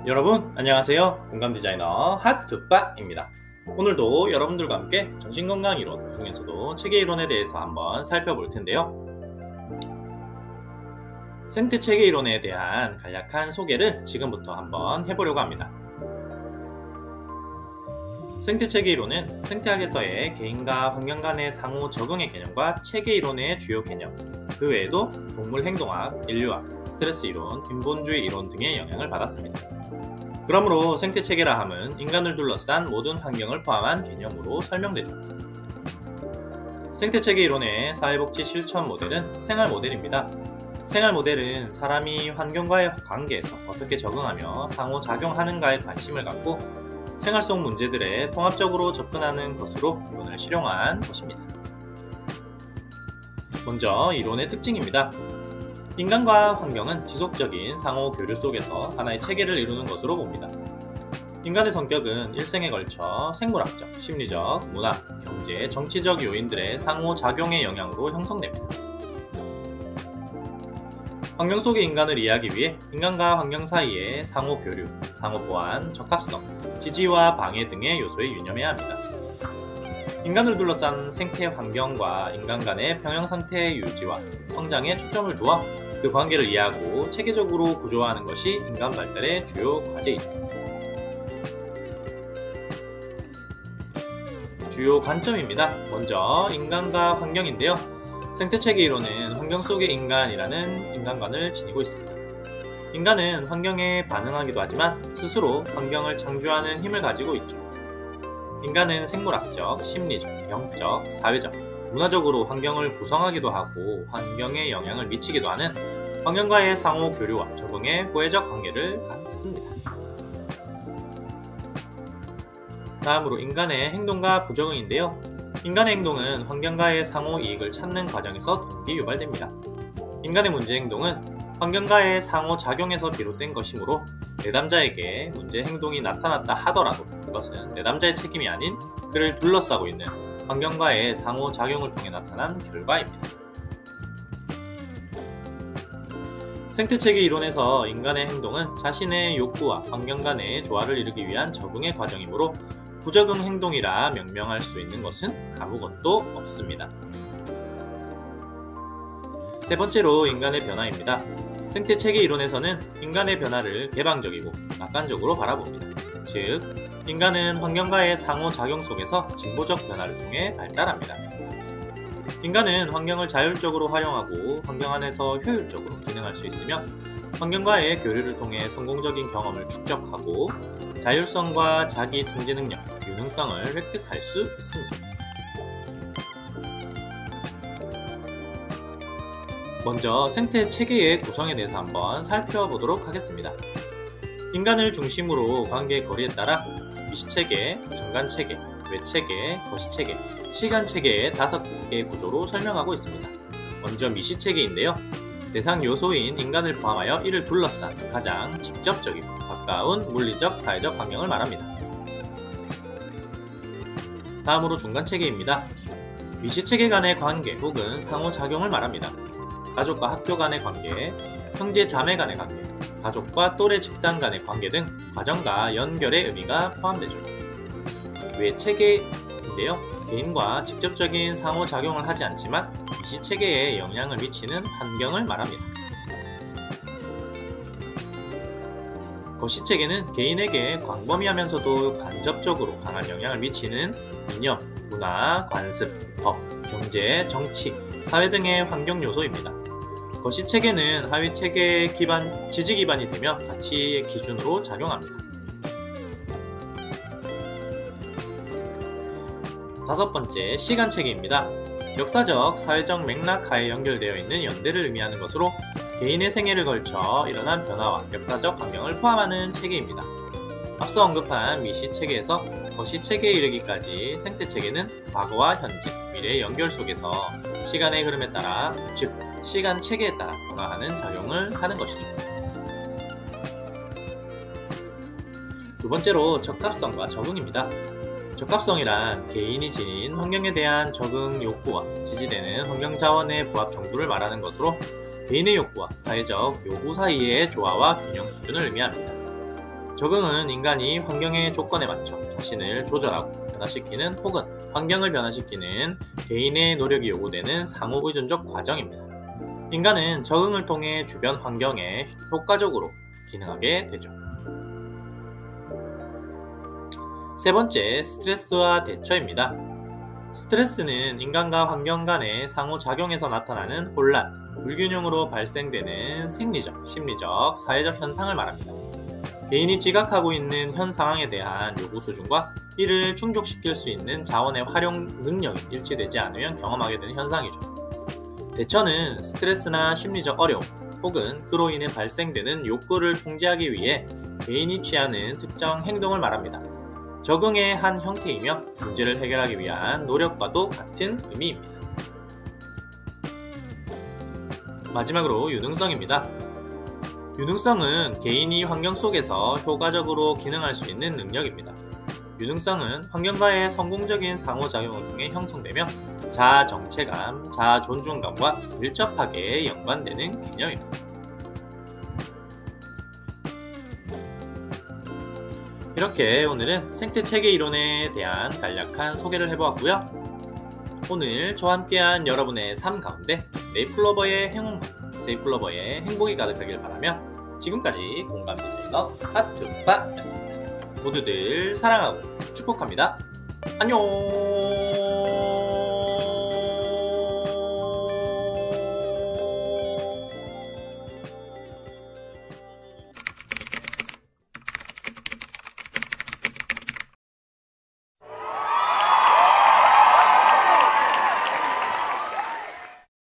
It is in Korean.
여러분 안녕하세요. 공감디자이너 핫투빠입니다. 오늘도 여러분들과 함께 정신건강이론, 그중에서도 체계이론에 대해서 한번 살펴볼 텐데요. 생태체계이론에 대한 간략한 소개를 지금부터 한번 해보려고 합니다. 생태체계이론은 생태학에서의 개인과 환경 간의 상호 적응의 개념과 체계이론의 주요 개념, 그 외에도 동물 행동학, 인류학, 스트레스 이론, 빈곤주의 이론 등의 영향을 받았습니다. 그러므로 생태체계라 함은 인간을 둘러싼 모든 환경을 포함한 개념으로 설명되죠. 생태체계 이론의 사회복지 실천 모델은 생활모델입니다. 생활모델은 사람이 환경과의 관계에서 어떻게 적응하며 상호작용하는가에 관심을 갖고 생활 속 문제들에 통합적으로 접근하는 것으로 이론을 실용한 것입니다. 먼저 이론의 특징입니다. 인간과 환경은 지속적인 상호 교류 속에서 하나의 체계를 이루는 것으로 봅니다. 인간의 성격은 일생에 걸쳐 생물학적, 심리적, 문화, 경제, 정치적 요인들의 상호작용의 영향으로 형성됩니다. 환경 속의 인간을 이해하기 위해 인간과 환경 사이의 상호 교류, 상호 보완, 적합성, 지지와 방해 등의 요소에 유념해야 합니다. 인간을 둘러싼 생태 환경과 인간 간의 평형 상태의 유지와 성장에 초점을 두어 그 관계를 이해하고 체계적으로 구조화하는 것이 인간 발달의 주요 과제이죠. 주요 관점입니다. 먼저 인간과 환경인데요. 생태체계 이론은 환경 속의 인간이라는 인간관을 지니고 있습니다. 인간은 환경에 반응하기도 하지만 스스로 환경을 창조하는 힘을 가지고 있죠. 인간은 생물학적, 심리적, 영적, 사회적, 문화적으로 환경을 구성하기도 하고 환경에 영향을 미치기도 하는 환경과의 상호 교류와 적응의 호혜적 관계를 갖습니다. 다음으로 인간의 행동과 부적응인데요. 인간의 행동은 환경과의 상호 이익을 찾는 과정에서 동기 유발됩니다. 인간의 문제 행동은 환경과의 상호 작용에서 비롯된 것이므로 내담자에게 문제 행동이 나타났다 하더라도 그것은 내담자의 책임이 아닌 그를 둘러싸고 있는 환경과의 상호 작용을 통해 나타난 결과입니다. 생태체계 이론에서 인간의 행동은 자신의 욕구와 환경 간의 조화를 이루기 위한 적응의 과정이므로 부적응 행동이라 명명할 수 있는 것은 아무것도 없습니다. 세 번째로 인간의 변화입니다. 생태체계 이론에서는 인간의 변화를 개방적이고 낙관적으로 바라봅니다. 즉, 인간은 환경과의 상호작용 속에서 진보적 변화를 통해 발달합니다. 인간은 환경을 자율적으로 활용하고 환경 안에서 효율적으로 기능할 수 있으며 환경과의 교류를 통해 성공적인 경험을 축적하고 자율성과 자기 통제 능력, 유능성을 획득할 수 있습니다. 먼저 생태체계의 구성에 대해서 한번 살펴보도록 하겠습니다. 인간을 중심으로 관계의 거리에 따라 미시체계, 중간체계, 외체계, 거시체계, 시간체계의 5개의 구조로 설명하고 있습니다. 먼저 미시체계인데요. 대상 요소인 인간을 포함하여 이를 둘러싼 가장 직접적이고 가까운 물리적, 사회적 환경을 말합니다. 다음으로 중간체계입니다. 미시체계 간의 관계 혹은 상호작용을 말합니다. 가족과 학교 간의 관계, 형제 자매 간의 관계, 가족과 또래 집단 간의 관계 등 과정과 연결의 의미가 포함되죠. 외체계인데요. 개인과 직접적인 상호작용을 하지 않지만 미시체계에 영향을 미치는 환경을 말합니다. 거시체계는 개인에게 광범위하면서도 간접적으로 강한 영향을 미치는 이념, 문화, 관습, 법, 경제, 정치, 사회 등의 환경 요소입니다. 거시체계는 하위체계의 지지 기반이 되며 가치의 기준으로 작용합니다. 다섯 번째, 시간체계입니다. 역사적, 사회적 맥락 하에 연결되어 있는 연대를 의미하는 것으로 개인의 생애를 걸쳐 일어난 변화와 역사적 환경을 포함하는 체계입니다. 앞서 언급한 미시체계에서 거시체계에 이르기까지 생태체계는 과거와 현재, 미래의 연결 속에서 시간의 흐름에 따라, 즉 시간체계에 따라 변화하는 작용을 하는 것이죠. 두 번째로 적합성과 적응입니다. 적합성이란 개인이 지닌 환경에 대한 적응 욕구와 지지되는 환경 자원의 부합 정도를 말하는 것으로 개인의 욕구와 사회적 요구 사이의 조화와 균형 수준을 의미합니다. 적응은 인간이 환경의 조건에 맞춰 자신을 조절하고 변화시키는 혹은 환경을 변화시키는 개인의 노력이 요구되는 상호의존적 과정입니다. 인간은 적응을 통해 주변 환경에 효과적으로 기능하게 되죠. 세 번째, 스트레스와 대처입니다. 스트레스는 인간과 환경 간의 상호작용에서 나타나는 혼란, 불균형으로 발생되는 생리적, 심리적, 사회적 현상을 말합니다. 개인이 지각하고 있는 현 상황에 대한 요구 수준과 이를 충족시킬 수 있는 자원의 활용 능력이 일치되지 않으면 경험하게 되는 현상이죠. 대처는 스트레스나 심리적 어려움 혹은 그로 인해 발생되는 욕구를 통제하기 위해 개인이 취하는 특정 행동을 말합니다. 적응의 한 형태이며 문제를 해결하기 위한 노력과도 같은 의미입니다. 마지막으로 유능성입니다. 유능성은 개인이 환경 속에서 효과적으로 기능할 수 있는 능력입니다. 유능성은 환경과의 성공적인 상호작용을 통해 형성되며 자아 정체감, 자아 존중감과 밀접하게 연관되는 개념입니다. 이렇게 오늘은 생태체계 이론에 대한 간략한 소개를 해보았고요. 오늘 저와 함께한 여러분의 삶 가운데 메이플로버의 행운과 세이플로버의 행복이 가득하길 바라며 지금까지 공감 디자이너 하투파였습니다. 모두들 사랑하고 축복합니다. 안녕.